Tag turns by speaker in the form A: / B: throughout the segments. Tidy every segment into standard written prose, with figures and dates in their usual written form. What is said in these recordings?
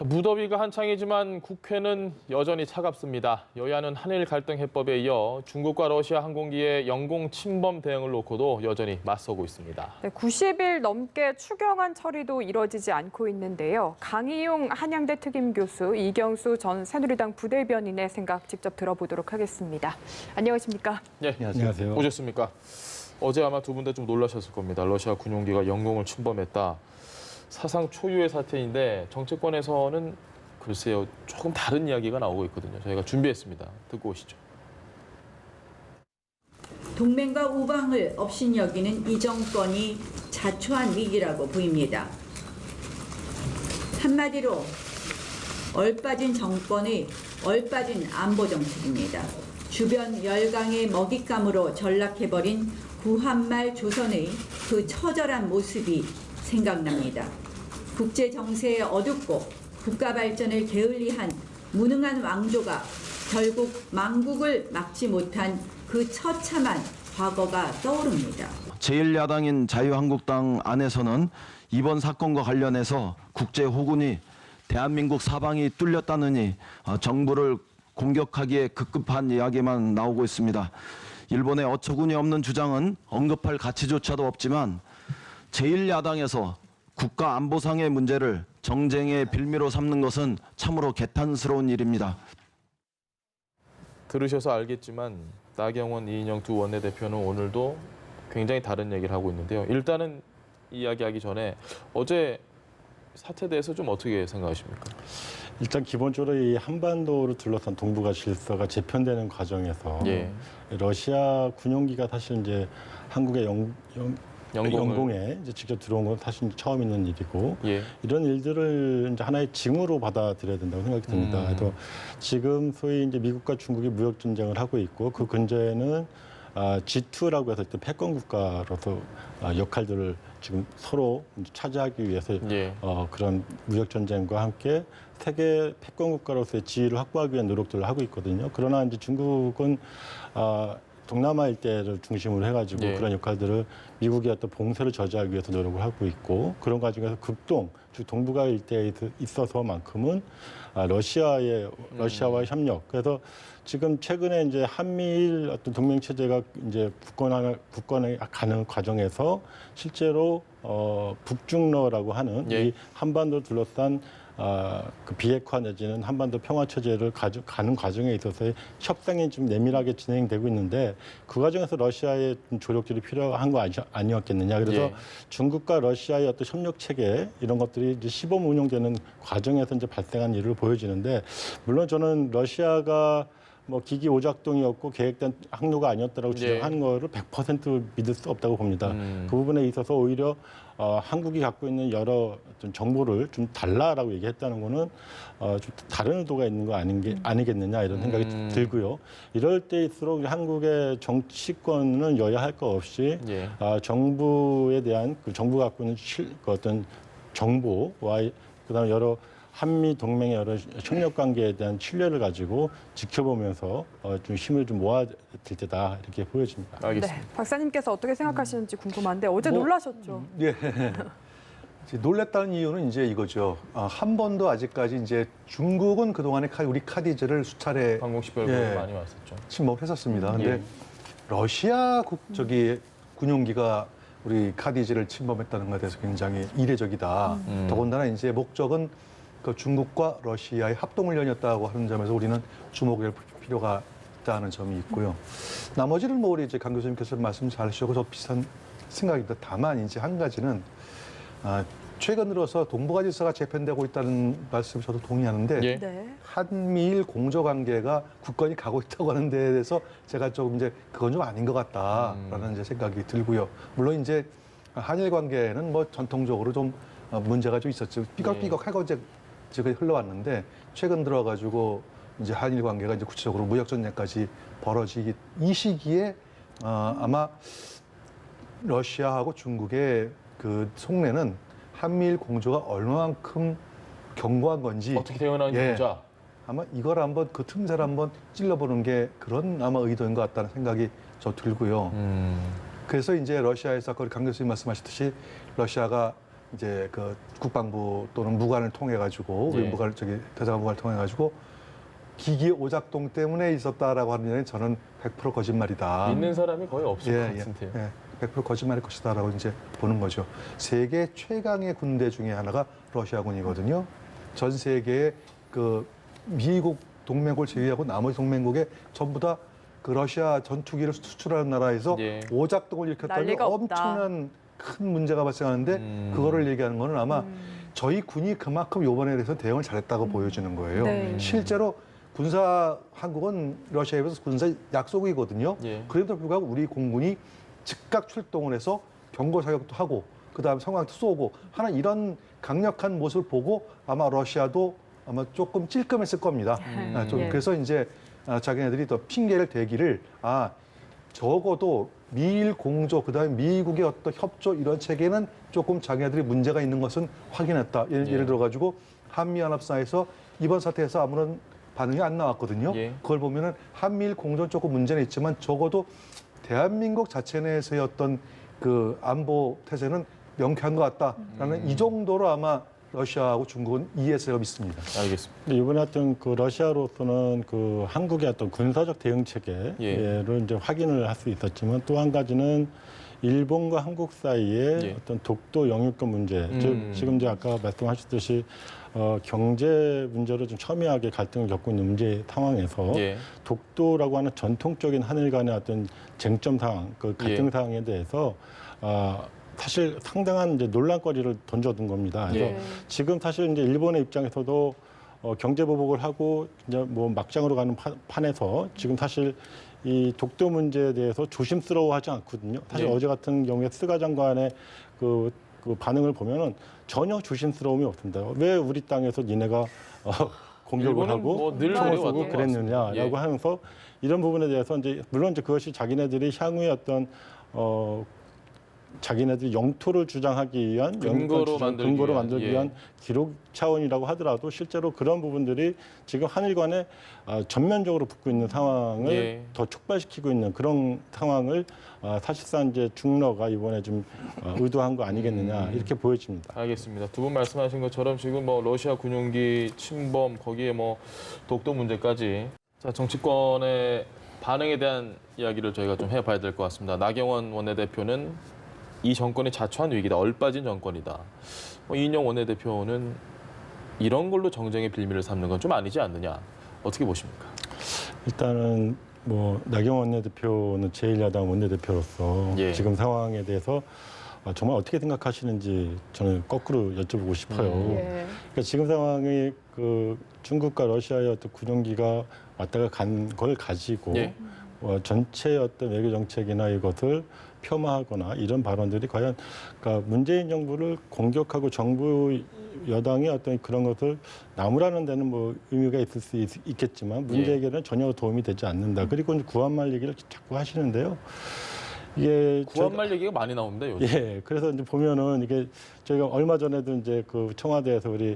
A: 무더위가 한창이지만 국회는 여전히 차갑습니다. 여야는 한일 갈등 해법에 이어 중국과 러시아 항공기의 영공 침범 대응을 놓고도 여전히 맞서고 있습니다.
B: 네, 90일 넘게 추경안 처리도 이뤄지지 않고 있는데요. 강희용 한양대 특임 교수, 이경수 전 새누리당 부대변인의 생각 직접 들어보도록 하겠습니다. 안녕하십니까?
A: 네,
C: 안녕하세요.
A: 오셨습니까? 어제 아마 두 분 다 좀 놀라셨을 겁니다. 러시아 군용기가 영공을 침범했다. 사상 초유의 사태인데 정치권에서는 글쎄요, 조금 다른 이야기가 나오고 있거든요. 저희가 준비했습니다. 듣고 오시죠.
D: 동맹과 우방을 업신여기는 이 정권이 자초한 위기라고 보입니다. 한마디로 얼빠진 정권의 얼빠진 안보 정책입니다. 주변 열강의 먹잇감으로 전락해버린 구한말 조선의 그 처절한 모습이 생각납니다. 국제 정세에 어둡고 국가 발전을 게을리한 무능한 왕조가 결국 망국을 막지 못한 그 처참한 과거가 떠오릅니다.
E: 제1야당인 자유한국당 안에서는 이번 사건과 관련해서 국제 호군이 대한민국 사방이 뚫렸다느니 정부를 공격하기에 급급한 이야기만 나오고 있습니다. 일본의 어처구니 없는 주장은 언급할 가치조차도 없지만 제1야당에서 국가 안보상의 문제를 정쟁의 빌미로 삼는 것은 참으로 개탄스러운 일입니다.
A: 들으셔서 알겠지만 나경원, 이인영 두 원내대표는 오늘도 굉장히 다른 얘기를 하고 있는데요. 일단은 이야기하기 전에 어제 사태에 대해서 좀 어떻게 생각하십니까?
C: 일단 기본적으로 이 한반도를 둘러싼 동북아 질서가 재편되는 과정에서 러시아 군용기가 사실 이제 한국의 영공에 이제 직접 들어온 건 사실 처음 있는 일이고 이런 일들을 이제 하나의 징후로 받아들여야 된다고 생각이 듭니다. 그래서 지금 소위 이제 미국과 중국이 무역 전쟁을 하고 있고 그 근저에는 G2라고 해서 패권 국가로서 역할들을 지금 서로 차지하기 위해서 그런 무역 전쟁과 함께 세계 패권 국가로서의 지위를 확보하기 위한 노력들을 하고 있거든요. 그러나 이제 중국은 동남아 일대를 중심으로 해가지고 그런 역할들을 미국의 어떤 봉쇄를 저지하기 위해서 노력을 하고 있고 그런 과정에서 극동, 즉 동북아 일대에 있어서만큼은 러시아와의 협력. 그래서 지금 최근에 이제 한미일 어떤 동맹 체제가 이제 굳건해 가는 과정에서 실제로 북중러라고 하는 이 한반도를 둘러싼 그 비핵화 내지는 한반도 평화 체제를 가는 과정에 있어서의 협상이 좀 내밀하게 진행되고 있는데 그 과정에서 러시아의 조력들이 필요한 거 아니었겠느냐. 그래서 중국과 러시아의 어떤 협력 체계 이런 것들이 이제 시범 운용되는 과정에서 이제 발생한 일을 보여지는데 물론 저는 러시아가 뭐 기기 오작동이었고 계획된 항로가 아니었다라고 주장하는 거를 100% 믿을 수 없다고 봅니다. 그 부분에 있어서 오히려 한국이 갖고 있는 여러 어떤 정보를 좀 달라라고 얘기했다는 거는 좀 다른 의도가 있는 거 아니겠느냐 이런 생각이 들고요. 이럴 때일수록 한국의 정치권은 여야 할 거 없이 정부에 대한 그 정부가 갖고 있는 그 어떤 정보와 그다음에 여러 한미 동맹의 여러 협력 관계에 대한 신뢰를 가지고 지켜보면서 좀 힘을 좀 모아야 될 때다 이렇게 보여집니다.
A: 알겠습니다.
B: 네, 박사님께서 어떻게 생각하시는지 궁금한데 어제 놀라셨죠?
F: 예. 놀랬다는 이유는 이제 이거죠. 한 번도 아직까지 이제 중국은 그동안에 우리 카디즈를 수차례
A: 항공식별으로 많이 왔었죠.
F: 침범했었습니다. 근데 러시아 군용기가 우리 카디즈를 침범했다는 것에 대해서 굉장히 이례적이다. 더군다나 이제 목적은 그 중국과 러시아의 합동훈련이었다고 하는 점에서 우리는 주목할 필요가 있다는 점이 있고요. 나머지를 뭐 우리 이제 강 교수님께서 말씀 잘 주셨고 저 비슷한 생각입니다. 다만 이제 한 가지는 최근 들어서 동북아 질서가 재편되고 있다는 말씀 저도 동의하는데 한미일 공조 관계가 굳건히 가고 있다고 하는 데에 대해서 제가 조금 이제 그건 좀 아닌 것 같다라는 이제 생각이 들고요. 물론 이제 한일 관계는 뭐 전통적으로 좀 문제가 좀 있었죠. 삐걱삐걱하고 이제 흘러왔는데 최근 들어가지고 이제 한일 관계가 이제 구체적으로 무역 전쟁까지 벌어지기 이 시기에 아마 러시아하고 중국의 그 속내는 한미일 공조가 얼마만큼 견고한 건지
A: 어떻게 대응하는지 보자.
F: 아마 이걸 한번 그 틈새를 한번 찔러보는 게 그런 아마 의도인 것 같다는 생각이 저 들고요. 그래서 이제 러시아에서 아까 강 교수님 말씀하셨듯이 러시아가 이제 그 국방부 또는 무관을 통해 가지고 우리
A: 예.
F: 무관 저기 대사관무관을 통해 가지고 기기 오작동 때문에 있었다라고 하는 얘기는 저는 100% 거짓말이다.
A: 믿는 사람이 거의 없을 것 같은데요.
F: 100% 거짓말일 것이다라고 이제 보는 거죠. 세계 최강의 군대 중에 하나가 러시아군이거든요. 전 세계의 그 미국 동맹국을 제외하고 나머지 동맹국에 전부 다 그 러시아 전투기를 수출하는 나라에서
A: 예.
F: 오작동을 일으켰다면
B: 난리가 없다.
F: 엄청난 큰 문제가 발생하는데 그거를 얘기하는 거는 아마 저희 군이 그만큼 이번에 대해서 대응을 잘했다고 보여지는 거예요.
B: 네.
F: 실제로 군사 한국은 러시아에 비해서 군사 약소국이거든요.
A: 예.
F: 그럼에도 불구하고 우리 공군이 즉각 출동을 해서 경고 사격도 하고 그다음에 성광도 쏘고 하는 이런 강력한 모습을 보고 아마 러시아도 아마 조금 찔끔했을 겁니다. 좀
B: 예.
F: 그래서 이제 자기네들이 더 핑계를 대기를 적어도 미일 공조 그다음에 미국의 어떤 협조 이런 체계는 조금 자기네들이 문제가 있는 것은 확인했다. 예를 들어 가지고 한미연합사에서 이번 사태에서 아무런 반응이 안 나왔거든요.
A: 예.
F: 그걸 보면은 한미일 공조는 조금 문제는 있지만 적어도 대한민국 자체 내에서의 어떤 그 안보 태세는 명쾌한 것 같다라는 이 정도로 아마 러시아하고 중국은 이해했어요 믿습니다.
A: 알겠습니다.
C: 근데 이번에 어떤 그 러시아로서는 그 한국의 어떤 군사적 대응 체계를
A: 예.
C: 이제 확인을 할 수 있었지만 또 한 가지는 일본과 한국 사이의
A: 예.
C: 어떤 독도 영유권 문제, 즉 지금 이제 아까 말씀하셨듯이 경제 문제로 좀 첨예하게 갈등을 겪고 있는 문제 상황에서
A: 예.
C: 독도라고 하는 전통적인 한일 간의 어떤 쟁점 상황, 그 갈등
A: 예.
C: 상황에 대해서 사실 상당한 이제 논란거리를 던져둔 겁니다. 그래서
A: 예.
C: 지금 사실 이제 일본의 입장에서도 경제 보복을 하고 이제 뭐 막장으로 가는 판에서 지금 사실 이 독도 문제에 대해서 조심스러워하지 않거든요. 사실
A: 예.
C: 어제 같은 경우에 스가 장관의 그 반응을 보면은 전혀 조심스러움이 없습니다. 왜 우리 땅에서 니네가 공격을
A: 일본은
C: 하고
A: 뭐늘
C: 총을
A: 그래왔던
C: 쏘고
A: 것
C: 그랬느냐라고
A: 같습니다. 예.
C: 하면서 이런 부분에 대해서 이제 물론 이제 그것이 자기네들이 향후에 어떤 자기네들이 영토를 주장하기 위한
A: 근거로 만들기 위한, 예.
C: 기록 차원이라고 하더라도 실제로 그런 부분들이 지금 한일 간에 전면적으로 붙고 있는 상황을
A: 예.
C: 더 촉발시키고 있는 그런 상황을 사실상 이제 중러가 이번에 좀 의도한 거 아니겠느냐 이렇게 보여집니다.
A: 알겠습니다. 두 분 말씀하신 것처럼 지금 뭐 러시아 군용기 침범 거기에 뭐 독도 문제까지 자 정치권의 반응에 대한 이야기를 저희가 좀 해봐야 될 것 같습니다. 나경원 원내대표는 이 정권이 자초한 위기다, 얼빠진 정권이다. 이인영 원내대표는 이런 걸로 정쟁의 빌미를 삼는 건 좀 아니지 않느냐. 어떻게 보십니까?
C: 일단은 뭐 나경원 원내대표는 제1야당 원내대표로서
A: 예.
C: 지금 상황에 대해서 정말 어떻게 생각하시는지 저는 거꾸로 여쭤보고 싶어요.
B: 예.
C: 그러니까 지금 상황이 그 중국과 러시아의 어떤 군용기가 왔다가 간 걸 가지고
A: 예.
C: 전체의 어떤 외교 정책이나 이것을 폄하하거나 이런 발언들이 과연 그러니까 문재인 정부를 공격하고 정부 여당의 어떤 그런 것을 나무라는 데는 뭐 의미가 있을 수 있겠지만 문제 해결은 전혀 도움이 되지 않는다. 그리고 이제 구한말 얘기를 자꾸 하시는데요. 이게
A: 구한말 얘기가 많이 나옵니다, 요즘.
C: 예, 그래서 이제 보면은 이게 저희가 얼마 전에도 이제 그 청와대에서 우리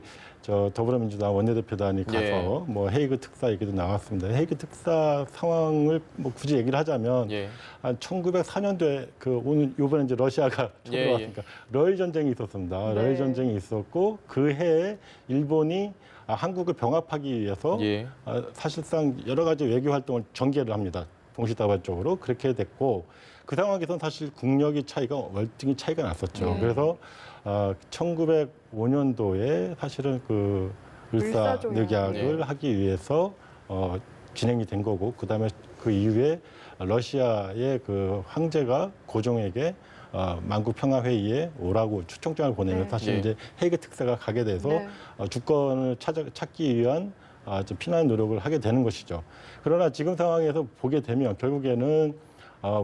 C: 더불어민주당 원내대표단이 가서
A: 예.
C: 뭐 헤이그 특사 얘기도 나왔습니다. 헤이그 특사 상황을 뭐 굳이 얘기를 하자면
A: 예.
C: 한 1904년도에 그 오늘 요번에 이제 러시아가
A: 예,
C: 쳐들어왔으니까 러일 전쟁이 있었습니다.
B: 네.
C: 러일 전쟁이 있었고 그 해에 일본이 한국을 병합하기 위해서
A: 예.
C: 사실상 여러 가지 외교 활동을 전개를 합니다. 동시다발적으로 그렇게 됐고 그 상황에서는 사실 국력이 월등히 차이가 났었죠.
B: 네.
C: 그래서 1905년도에 사실은 그 을사늑약을
A: 네.
C: 하기 위해서 진행이 된 거고 그다음에 그 이후에 러시아의 그 황제가 고종에게 만국 평화 회의에 오라고 초청장을 보내면
B: 네.
C: 사실
A: 네.
C: 이제 헤이그 특사가 가게 돼서
B: 네.
C: 주권을 찾기 위한 좀 피난 노력을 하게 되는 것이죠. 그러나 지금 상황에서 보게 되면 결국에는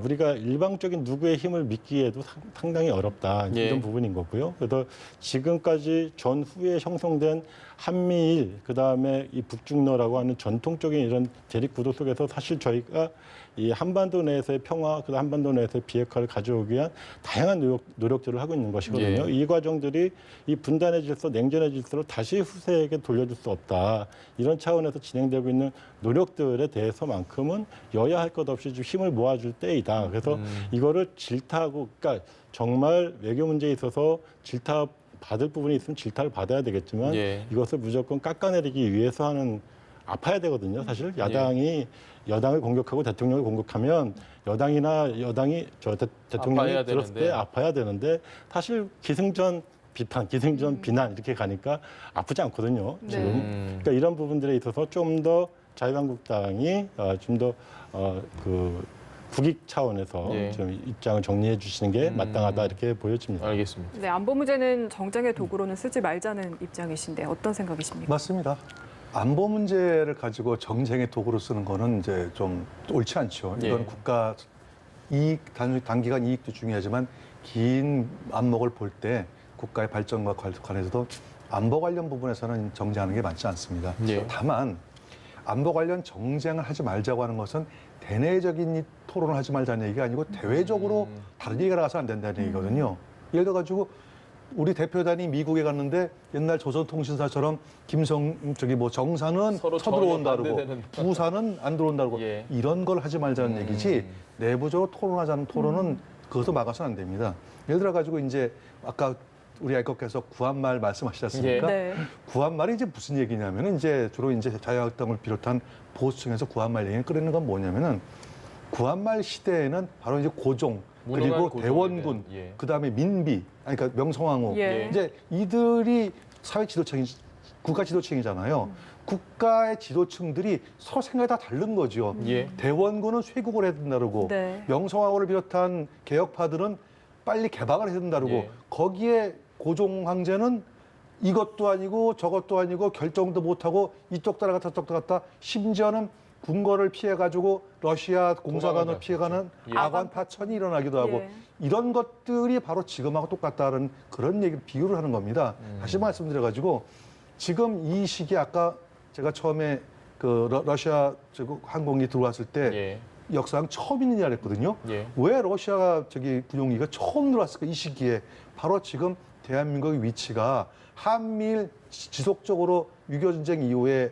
C: 우리가 일방적인 누구의 힘을 믿기에도 상당히 어렵다
A: 예.
C: 이런 부분인 거고요. 그래서 지금까지 전후에 형성된 한미일 그다음에 이 북중러라고 하는 전통적인 이런 대립 구도 속에서 사실 저희가 이 한반도 내에서의 평화, 그 한반도 내에서의 비핵화를 가져오기 위한 다양한 노력들을 하고 있는 것이거든요.
A: 예.
C: 이 과정들이 이 분단의 질서, 냉전의 질서를 다시 후세에게 돌려줄 수 없다. 이런 차원에서 진행되고 있는 노력들에 대해서만큼은 여야 할 것 없이 좀 힘을 모아줄 때이다. 그래서 이거를 질타하고, 그러니까 정말 외교 문제에 있어서 질타 받을 부분이 있으면 질타를 받아야 되겠지만
A: 예.
C: 이것을 무조건 깎아내리기 위해서 하는 아파야 되거든요. 사실 야당이 여당을 공격하고 대통령을 공격하면 여당이 대통령이
A: 아파야
C: 들었을
A: 되는데.
C: 때 아파야 되는데 사실 기승전 비판, 기승전 비난 이렇게 가니까 아프지 않거든요.
B: 네.
C: 지금 그러니까 이런 부분들에 있어서 좀 더 자유한국당이 좀 더 그 국익 차원에서
A: 예.
C: 좀 입장을 정리해 주시는 게 마땅하다 이렇게 보여집니다.
A: 알겠습니다.
B: 네, 안보 문제는 정쟁의 도구로는 쓰지 말자는 입장이신데 어떤 생각이십니까?
F: 맞습니다. 안보 문제를 가지고 정쟁의 도구로 쓰는 거는 이제 좀 옳지 않죠. 이건
A: 예.
F: 국가 이익, 단기간 이익도 중요하지만 긴 안목을 볼 때 국가의 발전과 관해서도 안보 관련 부분에서는 정쟁하는 게 맞지 않습니다.
A: 예.
F: 다만 안보 관련 정쟁을 하지 말자고 하는 것은 대내적인 토론을 하지 말자는 얘기가 아니고 대외적으로 다른 얘기가 나가서 안 된다는 얘기거든요. 예를 들어 가지고 우리 대표단이 미국에 갔는데 옛날 조선통신사처럼 정사는
A: 서로
F: 쳐들어온다
A: 전혀
F: 그러고
A: 반대되는.
F: 부사는 안 들어온다 그러고
A: 예.
F: 이런 걸 하지 말자는 얘기지 내부적으로 토론하자는 토론은 그것도 막아서는 안 됩니다. 예를 들어 가지고 이제 아까 우리 앵커께서 구한말 말씀하시지 않습니까?
B: 네.
F: 구한말이 이제 무슨 얘기냐면은 이제 주로 이제 자유한국당을 비롯한 보수층에서 구한말 얘기를 꺼내는 건 뭐냐면은 구한말 시대에는 바로 이제 고종
A: 무능한
F: 그리고
A: 고종에
F: 대원군
A: 대한, 예.
F: 그다음에 민비 아니 그러니까 명성황후
B: 예.
F: 이제 이들이 사회 지도층이 국가 지도층이잖아요. 국가의 지도층들이 서로 생각이 다 다른 거죠.
A: 예.
F: 대원군은 쇄국을 해야 된다 그러고
B: 네.
F: 명성황후를 비롯한 개혁파들은 빨리 개방을 해야 된다 그러고
A: 예.
F: 거기에 고종 황제는 이것도 아니고 저것도 아니고 결정도 못하고 이쪽 따라갔다 저쪽 따라갔다 심지어는 궁궐을 피해가지고 러시아 공사관을
A: 도망가지
F: 피해가는
A: 예.
F: 아관 파천이 일어나기도 하고
B: 예.
F: 이런 것들이 바로 지금하고 똑같다는 그런 얘기를 비유를 하는 겁니다. 다시 말씀드려가지고 지금 이 시기에 아까 제가 처음에 그 러시아 항공기 들어왔을 때
A: 예.
F: 역사상 처음 있는 일 했거든요.
A: 예.
F: 왜 러시아 군용기가 처음 들어왔을까 이 시기에 바로 지금 대한민국의 위치가 한미일 지속적으로 6.25 전쟁 이후에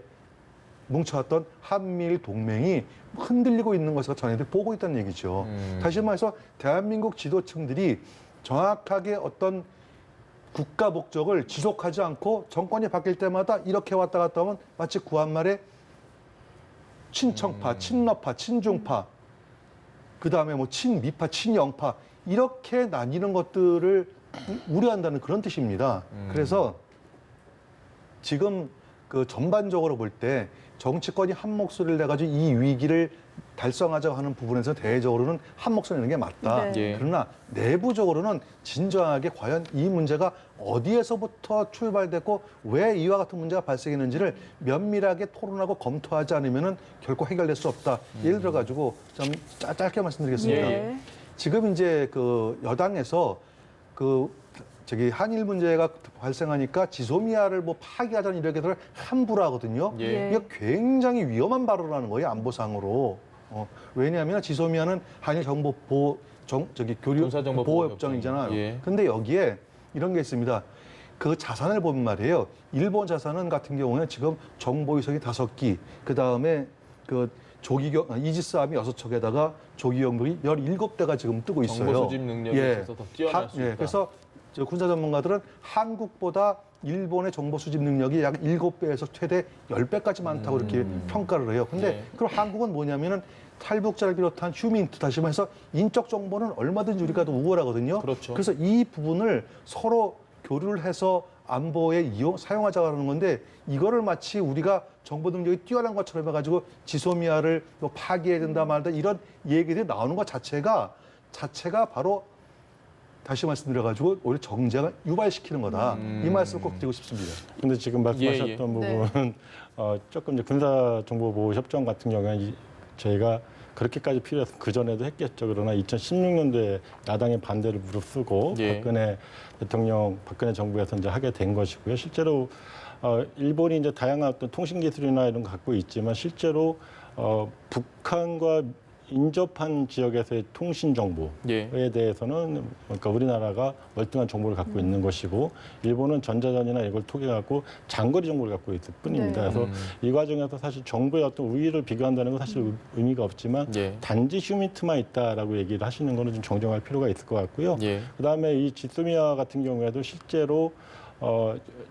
F: 뭉쳐왔던 한미일 동맹이 흔들리고 있는 것을 전해들 보고 있다는 얘기죠. 다시 말해서 대한민국 지도층들이 정확하게 어떤 국가 목적을 지속하지 않고 정권이 바뀔 때마다 이렇게 왔다 갔다 하면 마치 구한말에 친청파, 친러파, 친중파, 그 다음에 뭐 친미파, 친영파 이렇게 나뉘는 것들을 우려한다는 그런 뜻입니다. 그래서 지금 그 전반적으로 볼 때 정치권이 한 목소리를 내가지고 이 위기를 달성하자고 하는 부분에서 대외적으로는 한 목소리 내는 게 맞다.
B: 네.
A: 예.
F: 그러나 내부적으로는 진정하게 과연 이 문제가 어디에서부터 출발됐고 왜 이와 같은 문제가 발생했는지를 면밀하게 토론하고 검토하지 않으면은 결코 해결될 수 없다. 예를 들어 가지고 좀 짧게 말씀드리겠습니다.
B: 예.
F: 지금 이제 그 여당에서 한일 문제가 발생하니까 지소미아를 뭐 파기하자는 이렇게들 함부로 하거든요.
A: 예.
F: 이게 굉장히 위험한 발언을 하는 거예요, 안보상으로. 왜냐하면 지소미아는 한일 정보 교류
A: 군사정보
F: 보호협정이잖아요.
A: 예.
F: 근데 여기에 이런 게 있습니다. 그 자산을 보면 말이에요. 일본 자산은 같은 경우는 지금 정보위성이 5기, 그 다음에 그 이지스함이 6척에다가 조기경보기 17대가 지금 뜨고 있어요.
A: 정보 수집 능력이 있어서 더 뛰어날 수 있다.
F: 그래서 군사 전문가들은 한국보다 일본의 정보 수집 능력이 약 7배에서 최대 10배까지 많다고 이렇게 평가를 해요. 근데
A: 네.
F: 그럼 한국은 뭐냐면은 탈북자를 비롯한 휴민트 다시 말해서 인적 정보는 얼마든지 우리가 더 우월하거든요.
A: 그렇죠.
F: 그래서 이 부분을 서로 교류를 해서 안보에 사용하자고 하는 건데 이거를 마치 우리가 정보 능력이 뛰어난 것처럼 해가지고 지소미아를 뭐 파기해야 된다 말다 이런 얘기들이 나오는 것 자체가 바로 다시 말씀드려가지고 오히려 정쟁을 유발시키는 거다. 이 말씀을 꼭 드리고 싶습니다.
C: 근데 지금 말씀하셨던
A: 예, 예.
C: 부분은 조금 이제 군사정보보호협정 같은 경우에는 저희가 그렇게까지 필요해서 그 전에도 했겠죠. 그러나 2016년도에 야당의 반대를 무릅쓰고
A: 예.
C: 박근혜 정부에서 이제 하게 된 것이고요. 실제로 일본이 이제 다양한 어떤 통신 기술이나 이런 거 갖고 있지만 실제로 북한과 인접한 지역에서의 통신 정보에
A: 예.
C: 대해서는 그러니까 우리나라가 월등한 정보를 갖고 있는 것이고 일본은 전자전이나 이걸 통해 갖고 장거리 정보를 갖고 있을 뿐입니다.
B: 네.
C: 그래서 이 과정에서 사실 정부의 어떤 우위를 비교한다는 건 사실 의미가 없지만
A: 예.
C: 단지 휴미트만 있다라고 얘기를 하시는 거는 좀 정정할 필요가 있을 것 같고요.
A: 예.
C: 그다음에 이 지소미아 같은 경우에도 실제로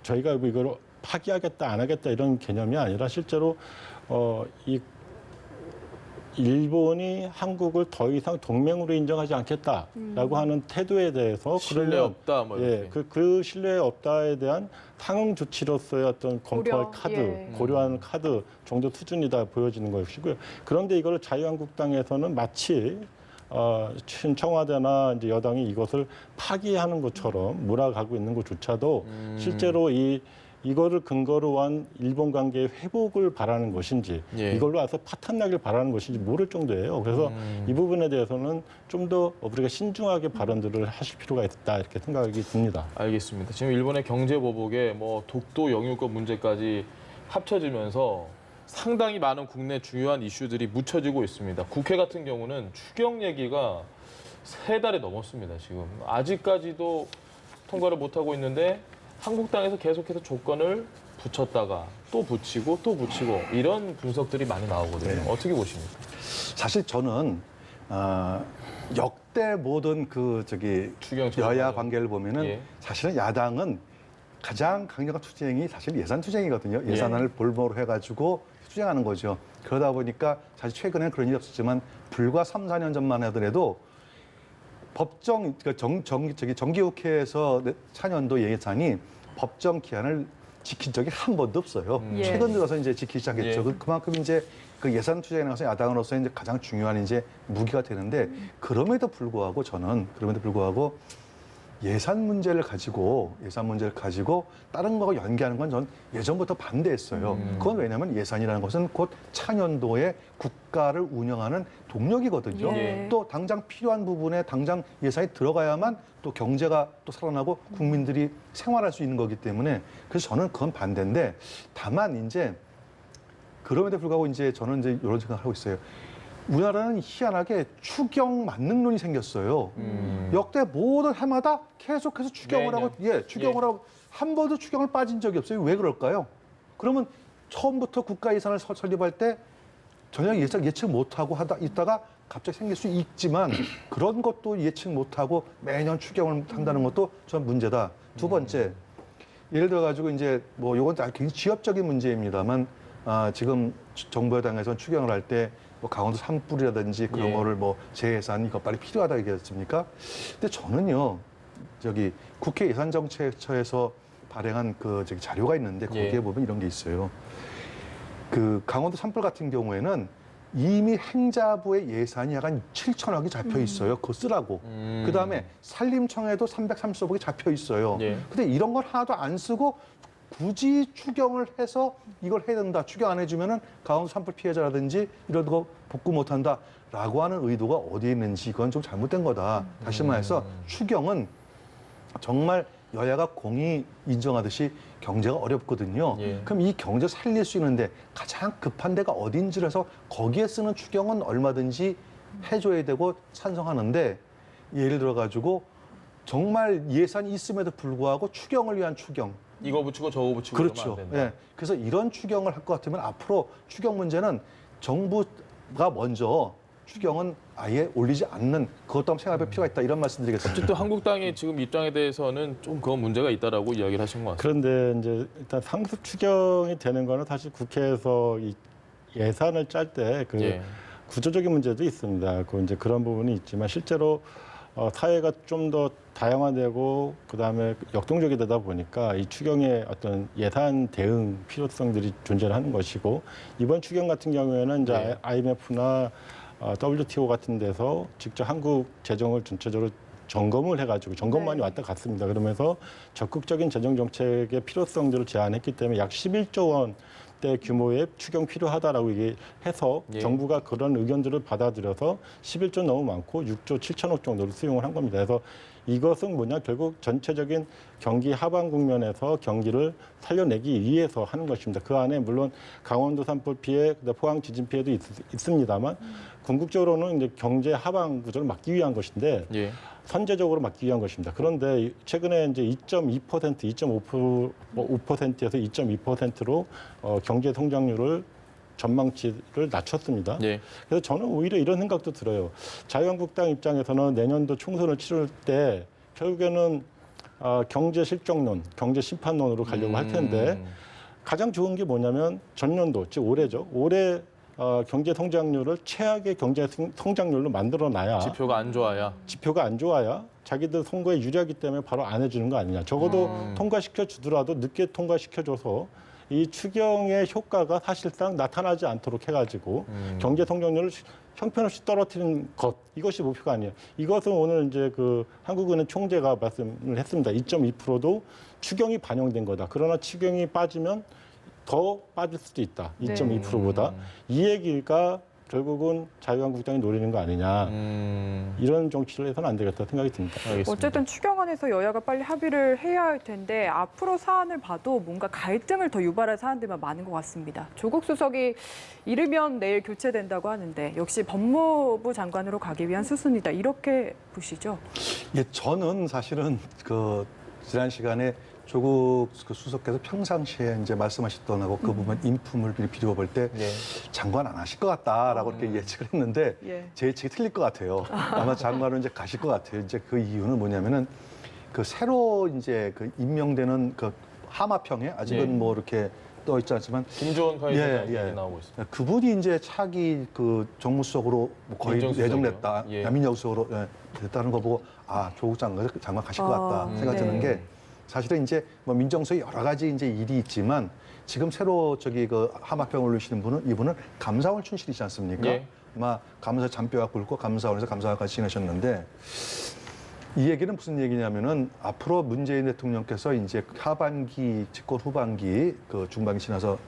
C: 저희가 이걸 파기하겠다 안 하겠다 이런 개념이 아니라 실제로 이 일본이 한국을 더 이상 동맹으로 인정하지 않겠다라고 하는 태도에 대해서
A: 신뢰 없다 뭐 이렇게.
C: 그 신뢰 없다에 대한 상응 조치로서의 어떤 검토할
B: 고려,
C: 카드,
B: 예.
C: 고려하는 카드 정도 수준이다 보여지는 것이고요. 그런데 이거를 자유한국당에서는 마치 청와대나 이제 여당이 이것을 파기하는 것처럼 몰아가고 있는 것조차도 실제로 이거를 근거로 한 일본 관계의 회복을 바라는 것인지
A: 예.
C: 이걸로 와서 파탄나기를 바라는 것인지 모를 정도예요. 그래서 이 부분에 대해서는 좀 더 우리가 신중하게 발언들을 하실 필요가 있다 이렇게 생각이 듭니다.
A: 알겠습니다. 지금 일본의 경제 보복에 뭐 독도 영유권 문제까지 합쳐지면서 상당히 많은 국내 중요한 이슈들이 묻혀지고 있습니다. 국회 같은 경우는 추경 얘기가 3달이 넘었습니다. 지금 아직까지도 통과를 못하고 있는데 한국당에서 계속해서 조건을 붙였다가 또 붙이고 또 붙이고 이런 분석들이 많이 나오거든요.
F: 네.
A: 어떻게 보십니까?
F: 사실 저는 역대 모든
A: 추경
F: 여야 관계를 보면은
A: 예.
F: 사실은 야당은 가장 강력한 투쟁이 사실 예산 투쟁이거든요. 예산안을 볼모로 해가지고 투쟁하는 거죠. 그러다 보니까 사실 최근에는 그런 일이 없었지만 불과 3, 4년 전만 하더라도 정기국회에서 차년도 예산이 법정 기한을 지킨 적이 한 번도 없어요.
B: 예.
F: 최근 들어서 이제 지키기 시작했죠.
A: 예.
F: 그만큼 이제 그 예산 투쟁에 나가서 야당으로서 이제 가장 중요한 이제 무기가 되는데 그럼에도 불구하고 예산 문제를 가지고 다른 거가 연계하는 건 전 예전부터 반대했어요. 그건 왜냐하면 예산이라는 것은 곧 차년도에 국가를 운영하는 동력이거든요.
B: 예.
F: 또 당장 필요한 부분에 당장 예산이 들어가야만 또 경제가 또 살아나고 국민들이 생활할 수 있는 거기 때문에 그래서 저는 그건 반대인데 다만 이제 그럼에도 불구하고 이제 저는 이제 이런 생각을 하고 있어요. 우리나라는 희한하게 추경 만능론이 생겼어요. 역대 모든 해마다 계속해서 추경을
A: 매년.
F: 하고, 추경을 하고 한 번도 추경을 빠진 적이 없어요. 왜 그럴까요? 그러면 처음부터 국가 예산을 설립할 때 전혀 예측 못하고 있다가 갑자기 생길 수 있지만 그런 것도 예측 못하고 매년 추경을 한다는 것도 전 문제다. 두 번째, 예를 들어 가지고 이제 뭐 이건 굉장히 지엽적인 문제입니다만 지금 정부 여당에서는 추경을 할 때 뭐 강원도 산불이라든지 그런
A: 예.
F: 거를 뭐 재예산 이거 빨리 필요하다 얘기했습니까? 근데 저는요 국회 예산정책처에서 발행한 자료가 있는데 거기에
A: 예.
F: 보면 이런 게 있어요. 그 강원도 산불 같은 경우에는 이미 행자부의 예산이 약 7천억이 잡혀 있어요. 그거 쓰라고. 그다음에 산림청에도 330억이 잡혀 있어요.
A: 예.
F: 근데 이런 걸 하나도 안 쓰고 굳이 추경을 해서 이걸 해야 된다. 추경 안 해주면은 강원도 산불 피해자라든지 이런 거 복구 못 한다라고 하는 의도가 어디에 있는지 그건 좀 잘못된 거다. 다시 말해서 추경은 정말 여야가 공히 인정하듯이 경제가 어렵거든요.
A: 예.
F: 그럼 이 경제 살릴 수 있는데 가장 급한 데가 어딘지를 해서 거기에 쓰는 추경은 얼마든지 해줘야 되고 찬성하는데 예를 들어 가지고 정말 예산이 있음에도 불구하고 추경을 위한 추경.
A: 이거 붙이고 저거 붙이고
F: 그렇죠.
A: 그러면 안 된다.
F: 예. 그래서 이런 추경을 할 것 같으면 앞으로 추경 문제는 정부가 먼저 추경은 아예 올리지 않는 그것도 한번 생각해볼 필요가 있다. 이런 말씀드리겠습니다.
A: 어쨌든 한국당의 지금 입장에 대해서는 좀 그건 문제가 있다라고 이야기를 하신 것 같습니다.
C: 그런데 이제 일단 상습 추경이 되는 거는 사실 국회에서 이 예산을 짤 때
A: 예.
C: 구조적인 문제도 있습니다. 이제 그런 부분이 있지만 실제로 사회가 좀 더 다양화되고 그다음에 역동적이 되다 보니까 이 추경의 어떤 예산 대응 필요성들이 존재를 하는 것이고 이번 추경 같은 경우에는 이제
A: 네.
C: IMF나 WTO 같은 데서 직접 한국 재정을 전체적으로 점검을 해가지고 점검만이
B: 네.
C: 왔다 갔습니다. 그러면서 적극적인 재정 정책의 필요성들을 제안했기 때문에 약 11조 원대 규모의 추경 필요하다라고 얘기해서
A: 예.
C: 정부가 그런 의견들을 받아들여서 11조 너무 많고 6조 7천억 정도를 수용을 한 겁니다. 그래서 이것은 뭐냐 결국 전체적인 경기 하방 국면에서 경기를 살려내기 위해서 하는 것입니다. 그 안에 물론 강원도 산불 피해, 포항 지진 피해도 있습니다만 궁극적으로는 이제 경제 하방 구조를 막기 위한 것인데
A: 예.
C: 선제적으로 막기 위한 것입니다. 그런데 최근에 이제 2.2%, 2.5%에서 2.2%로 경제 성장률을 전망치를 낮췄습니다.
A: 예.
C: 그래서 저는 오히려 이런 생각도 들어요. 자유한국당 입장에서는 내년도 총선을 치를 때 결국에는 경제 실정론, 경제 심판론으로 가려고 할 텐데 가장 좋은 게 뭐냐면 전년도, 즉 올해죠. 올해 경제 성장률을 최악의 경제 성장률로 만들어놔야
A: 지표가 안 좋아야.
C: 지표가 안 좋아야 자기들 선거에 유리하기 때문에 바로 안 해주는 거 아니냐. 적어도 통과시켜 주더라도 늦게 통과시켜줘서 이 추경의 효과가 사실상 나타나지 않도록 해가지고 경제 성장률을 형편없이 떨어뜨리는 것, 이것이 목표가 아니에요. 이것은 오늘 이제 그 한국은행 총재가 말씀을 했습니다. 2.2%도 추경이 반영된 거다. 그러나 추경이 빠지면 더 빠질 수도 있다. 2.2%보다. 이 얘기가 결국은 자유한국당이 노리는 거 아니냐. 이런 정치를 해서는 안 되겠다 생각이 듭니다.
A: 알겠습니다.
B: 어쨌든 추경안에서 여야가 빨리 합의를 해야 할 텐데 앞으로 사안을 봐도 뭔가 갈등을 더 유발할 사안들만 많은 것 같습니다. 조국 수석이 이르면 내일 교체된다고 하는데 역시 법무부 장관으로 가기 위한 수순이다. 이렇게 보시죠?
F: 예, 저는 사실은 그 지난 시간에 조국 그 수석께서 평상시에 이제 말씀하셨던 하고 그 부분 인품을 비추어 볼 때
A: 네.
F: 장관 안 하실 것 같다라고 이렇게 예측을 했는데
B: 예.
F: 제 예측이 틀릴 것 같아요. 아마 장관은 이제 가실 것 같아요. 이제 그 이유는 뭐냐면은 그 새로 이제 그 임명되는 그 하마평에 아직은
A: 예.
F: 뭐 이렇게 떠 있지 않지만
A: 김조원 가이드가
F: 예.
A: 나오고 있습니다.
F: 그분이 이제 차기 그 정무수석으로 뭐 거의
A: 민정수석이요?
F: 내정됐다,
A: 예.
F: 민정수석으로 됐다는 거 보고 아 조국 장관 가실 것 같다 생각
B: 네.
F: 드는 게 사실은 이제 뭐 민정수석이 여러 가지 이제 일이 있지만 지금 새로 저기 그 하마평을 올리시는 분은 이분은 감사원 출신이지 않습니까?
A: 예.
F: 아마 감사 잔뼈가 굵고 감사원에서 감사관까지 지내셨는데 이 얘기는 무슨 얘기냐면은 앞으로 문재인 대통령께서 이제 하반기 집권 후반기 그 중반기 지나서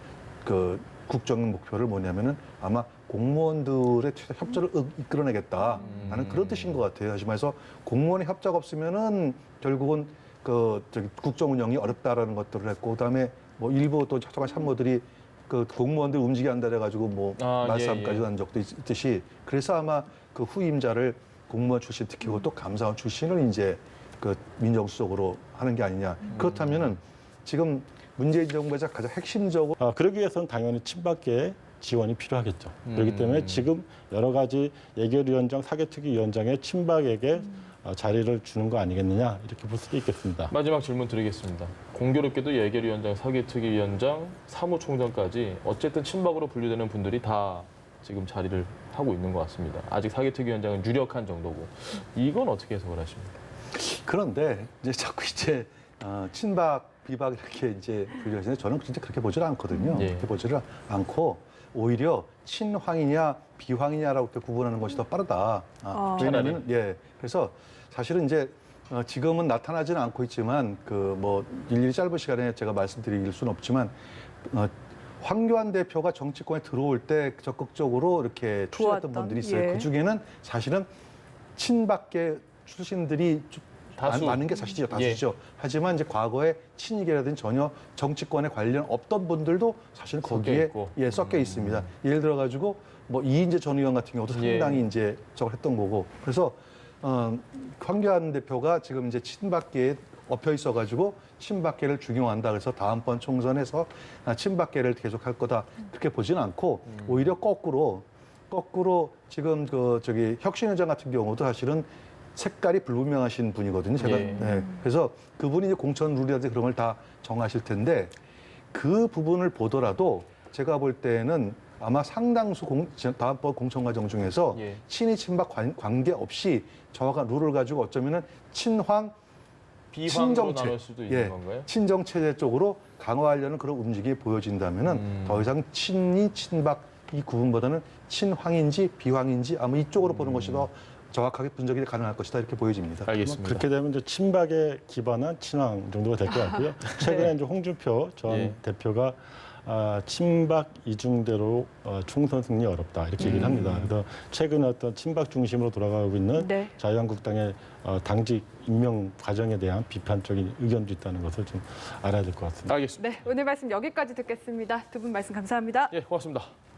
F: 그 국정 목표를 뭐냐면은 아마 공무원들의 협조를 이끌어내겠다라는 그런 뜻인 것 같아요. 하지만 해서 공무원의 협조가 없으면은 결국은 그 저기 국정 운영이 어렵다라는 것들을 했고 그다음에 뭐 일부 또 차관 참모들이 그 공무원들 움직이게 한다 해가지고 뭐 말싸움까지 한 적도 있듯이 그래서 아마 그 후임자를 공무원 출신 특히 또 감사원 출신을 이제 그 민정수석으로 하는 게 아니냐. 그렇다면은 지금 문재인 정부에서 가장 핵심적으로
C: 그러기 위해서는 당연히 친박계의 지원이 필요하겠죠. 그렇기 때문에 지금 여러 가지 예결위원장, 사개특위위원장의 친박에게 자리를 주는 거 아니겠느냐 이렇게 볼 수도 있겠습니다.
A: 마지막 질문 드리겠습니다. 공교롭게도 예결위원장, 사개특위위원장, 사무총장까지 어쨌든 친박으로 분류되는 분들이 다 지금 자리를 하고 있는 것 같습니다. 아직 사개특위위원장은 유력한 정도고 이건 어떻게 해석을 하십니까?
F: 그런데 이제 자꾸 이제 친박 비박 이렇게 이제 분류하시는데 저는 진짜 그렇게 보지를 않거든요.
A: 예.
F: 그렇게 보지를 않고 오히려 친황이냐 비황이냐라고 이렇게 구분하는 것이 더 빠르다. 왜냐하면 그래서 사실은 이제 지금은 나타나지는 않고 있지만 그 뭐 일일이 짧은 시간에 제가 말씀드릴 수는 없지만 황교안 대표가 정치권에 들어올 때 적극적으로 이렇게 추진했던 분들이 있어요.
B: 예.
F: 그 중에는 사실은 친박계 출신들이
A: 다수.
F: 많은 게 사실이죠. 다수죠. 하지만 이제 과거에 친이계라든지 전혀 정치권에 관련 없던 분들도 사실 거기에 섞여 있습니다. 예를 들어 가지고 뭐 이인재 전 의원 같은 경우도 상당히 이제 저걸 했던 거고. 그래서 황교안 대표가 지금 이제 친박계에 엎여 있어 가지고 친박계를 중용한다. 그래서 다음번 총선에서 친박계를 계속할 거다. 그렇게 보지는 않고 오히려 거꾸로 지금 그 저기 혁신위원장 같은 경우도 사실은 색깔이 불분명하신 분이거든요. 제가 그래서 그분이 이제 공천 룰이라든지 그런 걸 다 정하실 텐데 그 부분을 보더라도 제가 볼 때는 아마 상당수 다음번 공천 과정 중에서 친이 친박 관계 없이 정확한 룰을 가지고 어쩌면은 친황
A: 비황으로 나눌 수도 있는 건가요?
F: 친정 체제 쪽으로 강화하려는 그런 움직임이 보여진다면은 더 이상 친이 친박 이 구분보다는 친황인지 비황인지 아마 이쪽으로 보는 것이 더 정확하게 분석이 가능할 것이다 이렇게 보여집니다.
A: 알겠습니다.
C: 그렇게 되면 이제 친박에 기반한 친황 정도가 될 것 같고요. 최근에 이제 홍준표 전 대표가 친박 이중대로 총선 승리 어렵다 이렇게 얘기를 합니다. 그래서 최근에 어떤 친박 중심으로 돌아가고 있는
B: 네.
C: 자유한국당의 당직 임명 과정에 대한 비판적인 의견도 있다는 것을 좀 알아야 될 것 같습니다.
A: 알겠습니다.
B: 네, 오늘 말씀 여기까지 듣겠습니다. 두 분 말씀 감사합니다.
A: 예, 고맙습니다.